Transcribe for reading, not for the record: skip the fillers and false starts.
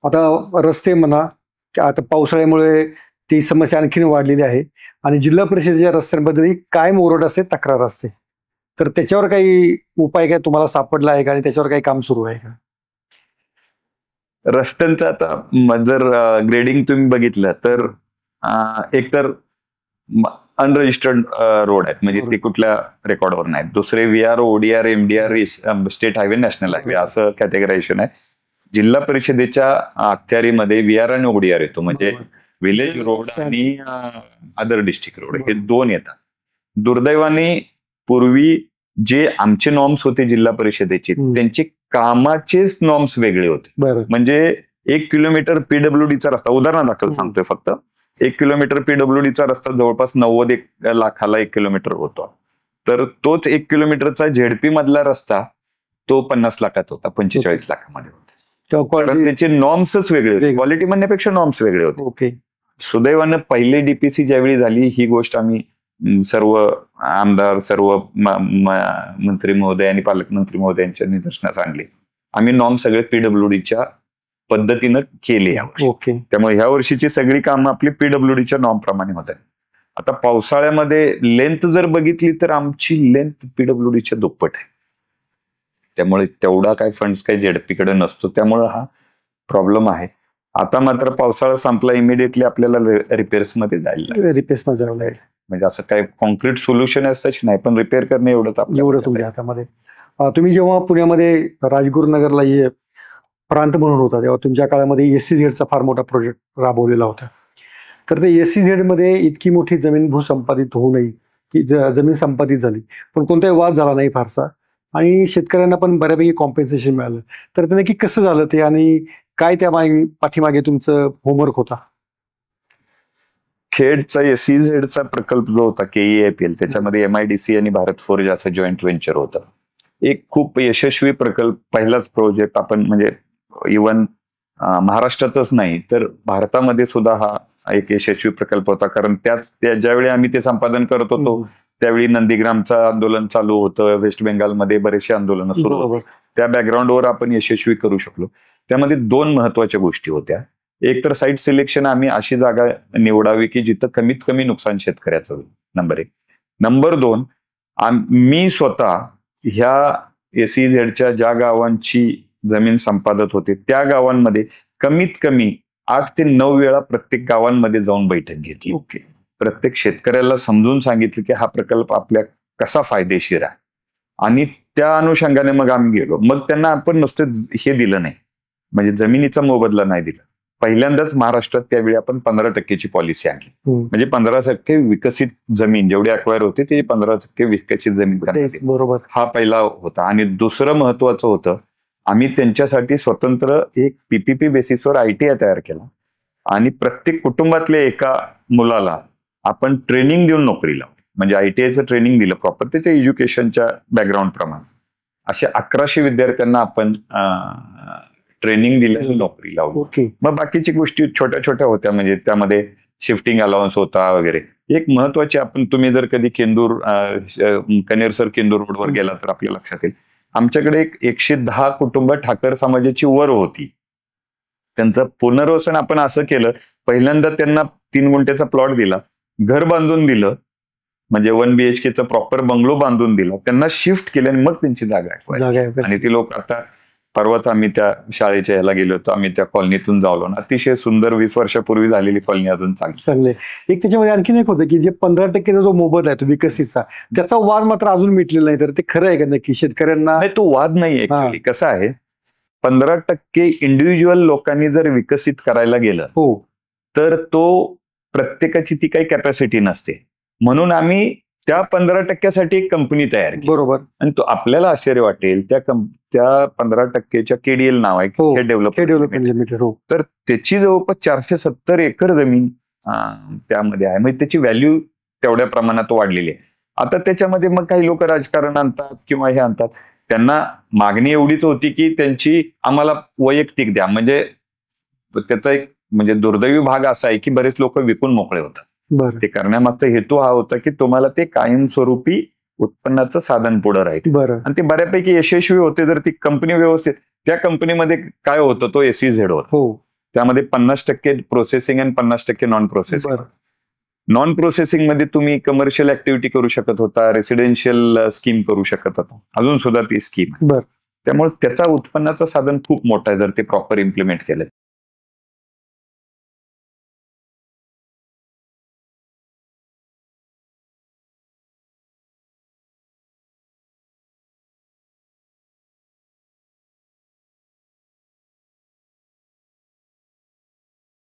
आता रस्ते म्हणा, की आता पावसाळ्यामुळे ती समस्या आणखीन वाढलेली आहे आणि जिल्हा परिषदेच्या रस्त्यांबद्दल कायम ओरड असते, तक्रार असते. तर त्याच्यावर काही उपाय काय तुम्हाला सापडला आहे का आणि त्याच्यावर काही काम सुरू आहे का? रस्त्यांचं आता जर ग्रेडिंग तुम्ही बघितलं तर एकतर अनरजिस्टर्ड रोड आहेत, म्हणजे ते कुठल्या रेकॉर्डवर नाहीत. दुसरे VR, ODR, MDR, state highway, national highway असं कॅटेगरायझेशन आहे. जिल्हा परिषदेच्या अखत्यारीमध्ये VR आणि ODR येतो, म्हणजे विलेज रोड आणि अदर डिस्ट्रिक्ट रोड हे दोन येतात. दुर्दैवाने पूर्वी जे आमचे नॉर्म्स होते जिल्हा परिषदेचे, त्यांचे कामाचेच नॉर्म्स वेगळे होते. म्हणजे 1 किलोमीटर PWDचा रस्ता, उदाहरणादाखल सांगतोय फक्त, 1 किलोमीटर PWDचा रस्ता जवळपास 90 लाखाला 1 किलोमीटर होतो. तर तोच 1 किलोमीटरचा ZP मधला रस्ता तो 50 लाखात होता, 45 लाखामध्ये होता. कारण त्याचे नॉर्म्सच वेगळे होते, क्वालिटी म्हणण्यापेक्षा नॉर्म्स वेगळे होते. सुदैवानं पहिले DPC ज्यावेळी झाली, ही गोष्ट आम्ही सर्व आमदार, सर्व मंत्री महोदय आणि पालकमंत्री महोदयांच्या निदर्शनास आणले. आम्ही नॉर्म सगळे PWDच्या पद्धतीनं केले यावर्षी. त्यामुळे ह्या वर्षीची सगळी कामं आपली PWDच्या नॉर्म प्रमाणे होत आहेत. आता पावसाळ्यामध्ये लेंथ जर बघितली तर आमची लेंथ PWDच्या दुप्पट आहे. त्यामुळे तेवढा काय फंड्स काही ZP कडे नसतो, त्यामुळे हा प्रॉब्लेम आहे. आता मात्र पावसाळा संपला, इमिडिएटली आपल्याला रिपेअर्स मध्ये जायला म्हणजे असं काही कॉन्क्रीट सोल्युशन असंच नाही, पण रिपेअर करणे एवढंच तुमच्या हातामध्ये. तुम्ही जेव्हा पुण्यामध्ये राजगुरुनगरला प्रांत म्हणून होता, तेव्हा तुमच्या काळामध्ये SEZचा फार मोठा प्रोजेक्ट राबवलेला होता. तर ते SEZ मध्ये इतकी मोठी जमीन भूसंपादित होऊ नये की जमीन संपादित झाली, पण कोणताही वाद झाला नाही फारसा आणि शेतकऱ्यांना पण बऱ्यापैकी कॉम्पेन्सेशन मिळालं. तर ते नक्की कसं झालं ते आणि काय त्या पाठीमागे तुमचं होमवर्क होता? खेडचा SEZचा प्रकल्प जो होता KEIPL, त्याच्यामध्ये MIDC आणि भारत फोर्ज असं जॉईंट व्हेंचर होतं. एक खूप यशस्वी प्रकल्प, पहिलाच प्रोजेक्ट आपण म्हणजे इव्हन महाराष्ट्रातच नाही तर भारतामध्ये सुद्धा हा एक यशस्वी प्रकल्प होता. कारण ज्यावेळी आम्ही ते संपादन करत होतो त्यावेळी नंदीग्रामचं आंदोलन चालू होतं, वेस्ट बेंगालमध्ये बरेचसे आंदोलन सुरू होते. त्या बॅकग्राऊंडवर आपण यशस्वी करू शकलो. त्यामध्ये 2 महत्वाच्या गोष्टी होत्या. एक तर साईट सिलेक्शन, आम्ही अशी जागा निवडावी की जिथं कमीत कमी नुकसान शेतकऱ्याचं होईल, नंबर 1. नंबर 2, मी स्वतः ह्या SEZच्या ज्या गावांची जमीन संपादत होते त्या गावांमध्ये कमीत कमी 8 ते 9 वेळा प्रत्येक गावांमध्ये जाऊन बैठक घेतली. प्रत्येक शेतकऱ्याला समजून सांगितलं की हा प्रकल्प आपल्या कसा फायदेशीर आहे आणि त्या अनुषंगाने मग आम्ही गेलो. मग त्यांना आपण नुसतं हे दिलं नाही, म्हणजे जमिनीचा मोबदला नाही दिला. पहिल्यांदाच महाराष्ट्रात त्यावेळी आपण 15% पॉलिसी आणली, म्हणजे 15% विकसित जमीन जेवढी अक्वायर होते ते 15% विकसित जमीन. बरोबर, हा पहिला होता. आणि दुसरं महत्वाचं होतं, आम्ही त्यांच्यासाठी स्वतंत्र एक PPP बेसिसवर ITI तयार केला आणि प्रत्येक कुटुंबातल्या एका मुलाला आपण ट्रेनिंग देऊन नोकरी लावली. म्हणजे ITIचं ट्रेनिंग दिलं प्रॉपर त्याच्या एज्युकेशनच्या बॅकग्राऊंड प्रमाणे. अशा 1100 विद्यार्थ्यांना आपण ट्रेनिंग दिलं, नोकरी लावली. मग बाकीची गोष्टी छोट्या छोट्या होत्या, म्हणजे त्यामध्ये शिफ्टिंग अलाउन्स होता वगैरे. एक महत्वाची, तुम्ही जर कधी कनेरसर केंदूर रोडवर गेला तर आपल्या लक्षात येईल, आमच्याकडे 110 कुटुंब ठाकर समाजाची वर होती. त्यांचं पुनर्वसन आपण असं केलं, पहिल्यांदा त्यांना 3 गुंठ्याचा प्लॉट दिला, घर बांधून दिलं, म्हणजे 1 BHKचा प्रॉपर बंगलो बांधून दिला, त्यांना शिफ्ट केलं आणि मग त्यांची जागा. आणि ती लोक आता परवाच आम्ही त्या शाळेच्या ह्याला गेलो होतो, आम्ही त्या कॉलनीतून जावलो. अतिशय सुंदर 20 वर्षापूर्वी झालेली कॉलनी अजून चांगली. एक त्याच्यामध्ये आणखीन एक होतं की जे 15%चा जो मोबदला आहे तो विकसितचा, त्याचा वाद मात्र अजून मिटलेला नाही. तर ते खरं आहे का नक्की शेतकऱ्यांना? तो वाद नाही. ऍक्च्युअली कसं आहे, 15% इंडिव्हिज्युअल लोकांनी जर विकसित करायला गेलं तर तो प्रत्येकाची ती काही कॅपॅसिटी नसते. म्हणून आम्ही त्या 15%साठी एक कंपनी तयार केली. बरोबर. आणि तो आपल्याला आश्चर्य वाटेल, त्या 15%च्या KDL नाव आहे, खेड डेव्हलपमेंट लिमिटेड. तर त्याची जवळपास 470 एकर जमीन त्यामध्ये आहे. म्हणजे त्याची व्हॅल्यू तेवढ्या प्रमाणात वाढलेली आहे. आता त्याच्यामध्ये मग काही लोक राजकारण आणतात किंवा हे आणतात. त्यांना मागणी एवढीच होती की त्यांची आम्हाला वैयक्तिक द्या. म्हणजे त्याचा एक म्हणजे दुर्दैवी भाग असा आहे की बरेच लोक विकून मोकळे होतात. ते करण्यामागचा हेतू हा होता की तुम्हाला ते कायमस्वरूपी उत्पन्नाचं साधन पुढे राहील. आणि ते बऱ्यापैकी यशस्वी होते जर ती कंपनी व्यवस्थित. त्या कंपनीमध्ये काय होतं, तो SEZ होता. त्यामध्ये 50% प्रोसेसिंग आणि 50% नॉन प्रोसेसिंग. बरं. नॉन प्रोसेसिंग मध्ये तुम्ही कमर्शियल ऍक्टिव्हिटी करू शकत होता, रेसिडेन्शियल स्कीम करू शकत होता, अजून सुद्धा ती स्कीम. बरं. त्यामुळे त्याचा उत्पन्नाचं साधन खूप मोठं आहे जर ते प्रॉपर इम्प्लिमेंट केलं.